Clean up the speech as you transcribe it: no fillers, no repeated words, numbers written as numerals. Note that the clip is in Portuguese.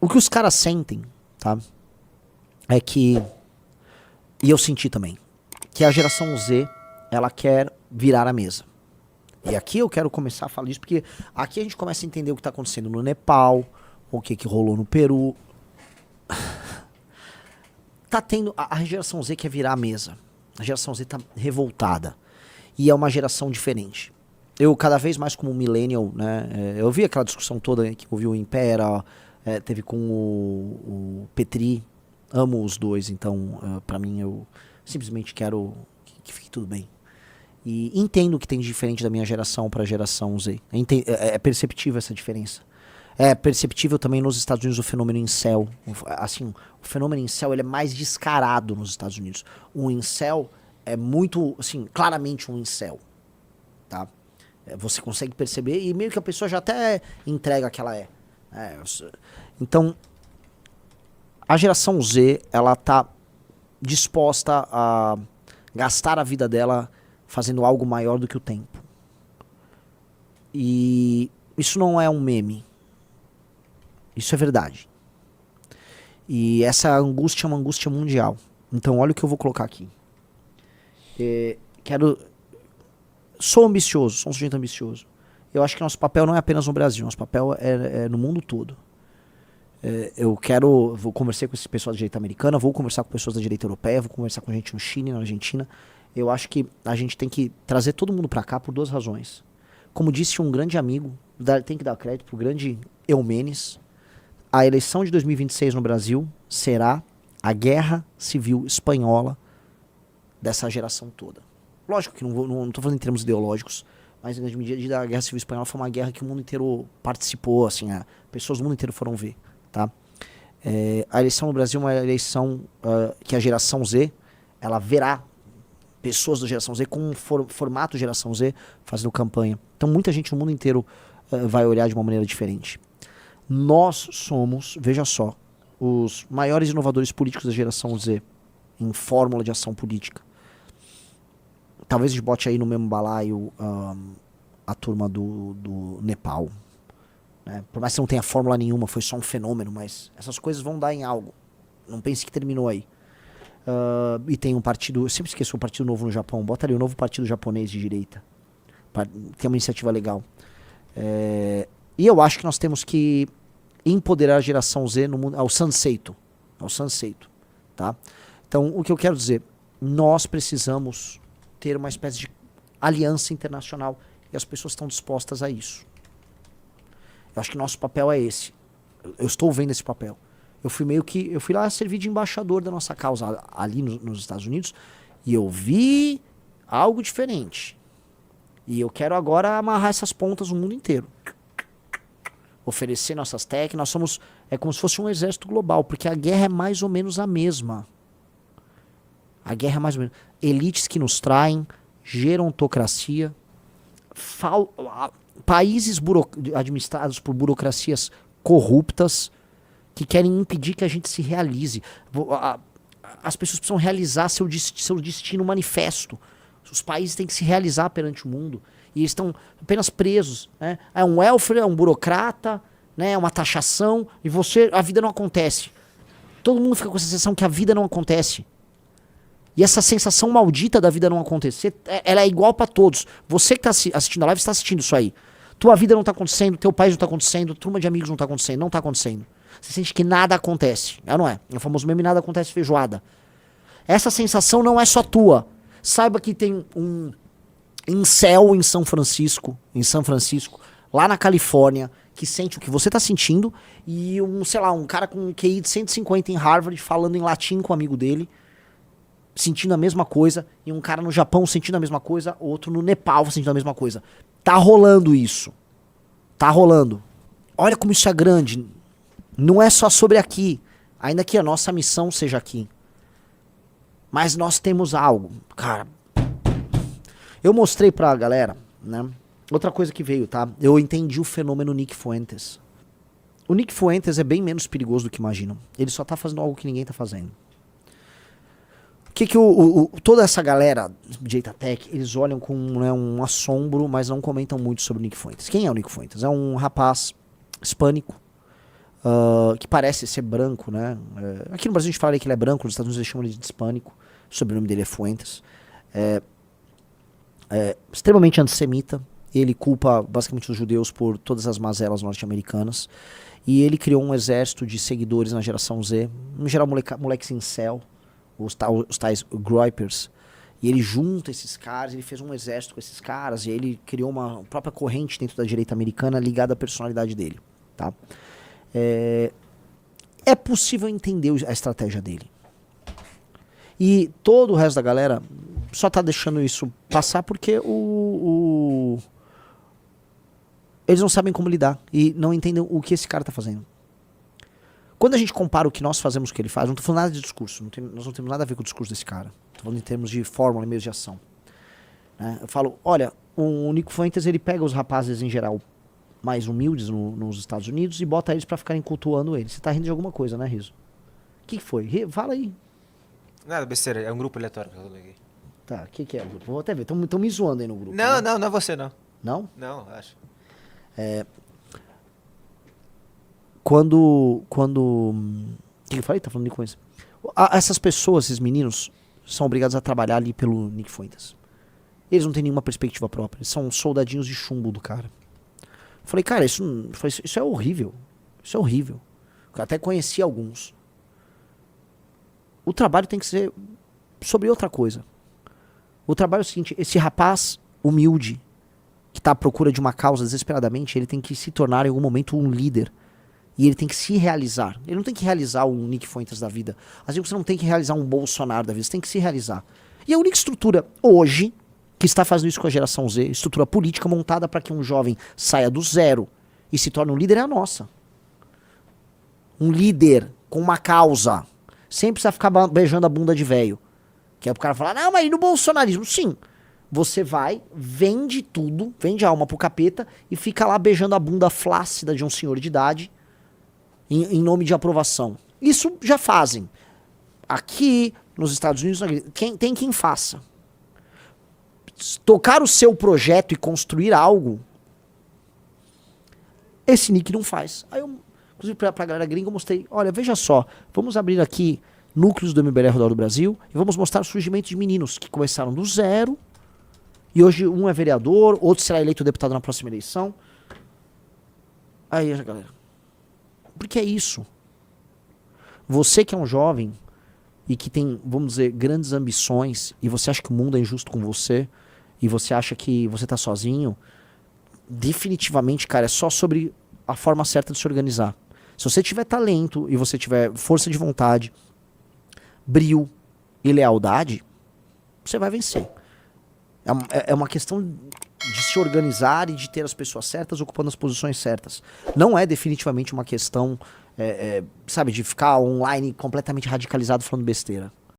O que os caras sentem, tá? É que, e eu senti também, que a geração Z, ela quer virar a mesa. E aqui eu quero começar a falar isso, porque aqui a gente começa a entender o que está acontecendo no Nepal, o que rolou no Peru. Tá tendo, a geração Z quer virar a mesa. A geração Z tá revoltada. E é uma geração diferente. Eu, cada vez mais como millennial, né, eu vi aquela discussão toda que ouviu o Impera, teve com o Petri, amo os dois, então, pra mim, eu simplesmente quero que fique tudo bem. E entendo o que tem de diferente da minha geração para a geração Z. É perceptível essa diferença. É perceptível também nos Estados Unidos o fenômeno incel. Assim, o fenômeno incel ele é mais descarado nos Estados Unidos. O incel é muito, assim, claramente um incel. Tá? Você consegue perceber e meio que a pessoa já até entrega que ela é. Então, a geração Z, ela tá disposta a gastar a vida dela fazendo algo maior do que o tempo. E isso não é um meme. Isso é verdade. E essa angústia é uma angústia mundial. Então olha o que eu vou colocar aqui. Sou ambicioso, sou um sujeito ambicioso. Eu acho que nosso papel não é apenas no Brasil, nosso papel é no mundo todo. Vou conversar com esse pessoal da direita americana, vou conversar com pessoas da direita europeia, vou conversar com gente no Chile, na Argentina. Eu acho que a gente tem que trazer todo mundo pra cá por duas razões. Como disse um grande amigo, tem que dar crédito pro grande Eumenes, a eleição de 2026 no Brasil será a guerra civil espanhola dessa geração toda. Lógico que não tô falando em termos ideológicos, mas em grande medida a guerra civil espanhola foi uma guerra que o mundo inteiro participou, assim, pessoas do mundo inteiro foram ver, tá? A eleição no Brasil é uma eleição que a geração Z, ela verá pessoas da geração Z com formato geração Z fazendo campanha. Então muita gente no mundo inteiro vai olhar de uma maneira diferente. Nós somos, veja só, os maiores inovadores políticos da geração Z em fórmula de ação política. Talvez a gente bote aí no mesmo balaio a turma do Nepal. Né? Por mais que não tenha fórmula nenhuma, foi só um fenômeno, mas essas coisas vão dar em algo. Não pense que terminou aí. E tem um partido, eu sempre esqueço o Partido Novo no Japão, bota ali o novo partido japonês de direita. Tem uma iniciativa legal. E eu acho que nós temos que empoderar a geração Z no mundo, ao Sanseito, tá? Então, o que eu quero dizer, nós precisamos ter uma espécie de aliança internacional e as pessoas estão dispostas a isso. Eu acho que nosso papel é esse. Eu estou vendo esse papel. Eu fui lá servir de embaixador da nossa causa ali nos Estados Unidos e eu vi algo diferente. E eu quero agora amarrar essas pontas no mundo inteiro. Oferecer nossas técnicas, é como se fosse um exército global, porque a guerra é mais ou menos a mesma. A guerra é mais ou menos. Elites que nos traem, gerontocracia, países administrados por burocracias corruptas que querem impedir que a gente se realize. As pessoas precisam realizar seu destino manifesto. Os países têm que se realizar perante o mundo. E eles estão apenas presos. Né? É um welfare, é um burocrata, né? É uma taxação, e a vida não acontece. Todo mundo fica com a sensação que a vida não acontece. E essa sensação maldita da vida não acontecer, ela é igual pra todos. Você que tá assistindo a live, está assistindo isso aí. Tua vida não tá acontecendo, teu país não tá acontecendo, turma de amigos não tá acontecendo, não tá acontecendo. Você sente que nada acontece. Não é? É o famoso meme, nada acontece feijoada. Essa sensação não é só tua. Saiba que tem um incel em São Francisco, lá na Califórnia, que sente o que você tá sentindo, e um cara com um QI de 150 em Harvard, falando em latim com um amigo dele, sentindo a mesma coisa, e um cara no Japão sentindo a mesma coisa, outro no Nepal sentindo a mesma coisa. Tá rolando isso. Tá rolando. Olha como isso é grande. Não é só sobre aqui, ainda que a nossa missão seja aqui. Mas nós temos algo, cara. Eu mostrei pra galera, né? Outra coisa que veio, tá? Eu entendi o fenômeno Nick Fuentes. O Nick Fuentes é bem menos perigoso do que imaginam. Ele só tá fazendo algo que ninguém tá fazendo. Toda essa galera de Tech, eles olham com um assombro, mas não comentam muito sobre o Nick Fuentes. Quem é o Nick Fuentes? É um rapaz hispânico, que parece ser branco, né? Aqui no Brasil a gente fala que ele é branco, nos Estados Unidos eles chamam ele de hispânico, o sobrenome dele é Fuentes. Extremamente antissemita, ele culpa basicamente os judeus por todas as mazelas norte-americanas, e ele criou um exército de seguidores na geração Z, em geral moleques incel, os tais groypers, e ele junta esses caras, ele fez um exército com esses caras, e ele criou uma própria corrente dentro da direita americana ligada à personalidade dele, tá? É possível entender a estratégia dele. E todo o resto da galera só tá deixando isso passar porque eles não sabem como lidar e não entendem o que esse cara tá fazendo. Quando a gente compara o que nós fazemos com o que ele faz, não tô falando nada de discurso, nós não temos nada a ver com o discurso desse cara. Tô falando em termos de fórmula e meios de ação. Né? Eu falo, olha, o Nico Fuentes, ele pega os rapazes em geral mais humildes nos Estados Unidos e bota eles pra ficarem cultuando ele. Você tá rindo de alguma coisa, né, Riso? O que foi? Fala aí. Nada, besteira, é um grupo aleatório que eu coloquei. Tá, o que é o grupo? Vou até ver, estão me zoando aí no grupo. Não, né? não é você, não. Não? Não, acho. Quando o que eu falei? Tá falando de coisa. Essas pessoas, esses meninos, são obrigados a trabalhar ali pelo Nick Fuentes. Eles não têm nenhuma perspectiva própria. Eles são soldadinhos de chumbo do cara. Eu falei, cara, isso é horrível. Isso é horrível. Eu até conheci alguns. O trabalho tem que ser sobre outra coisa. O trabalho é o seguinte, esse rapaz humilde, que está à procura de uma causa desesperadamente, ele tem que se tornar em algum momento um líder. E ele tem que se realizar. Ele não tem que realizar um Nick Fuentes da vida. Às vezes você não tem que realizar um Bolsonaro da vida, você tem que se realizar. E a única estrutura hoje que está fazendo isso com a geração Z, estrutura política montada para que um jovem saia do zero e se torne um líder, é a nossa. Um líder com uma causa. Sem precisar ficar beijando a bunda de velho. Que é pro cara falar, não, mas e no bolsonarismo? Sim. Você vai, vende tudo, vende a alma pro capeta e fica lá beijando a bunda flácida de um senhor de idade em nome de aprovação. Isso já fazem. Aqui, nos Estados Unidos, tem quem faça. Tocar o seu projeto e construir algo, esse Nick não faz. Aí eu, inclusive pra galera gringa, eu mostrei, olha, veja só, vamos abrir aqui núcleos do MBL Rodal do Brasil e vamos mostrar o surgimento de meninos que começaram do zero e hoje um é vereador, outro será eleito deputado na próxima eleição. Aí, galera, porque é isso. Você que é um jovem e que tem, vamos dizer, grandes ambições e você acha que o mundo é injusto com você e você acha que você tá sozinho, definitivamente, cara, é só sobre a forma certa de se organizar. Se você tiver talento e você tiver força de vontade, brio e lealdade, você vai vencer. É uma questão de se organizar e de ter as pessoas certas ocupando as posições certas. Não é definitivamente uma questão, sabe, de ficar online completamente radicalizado falando besteira.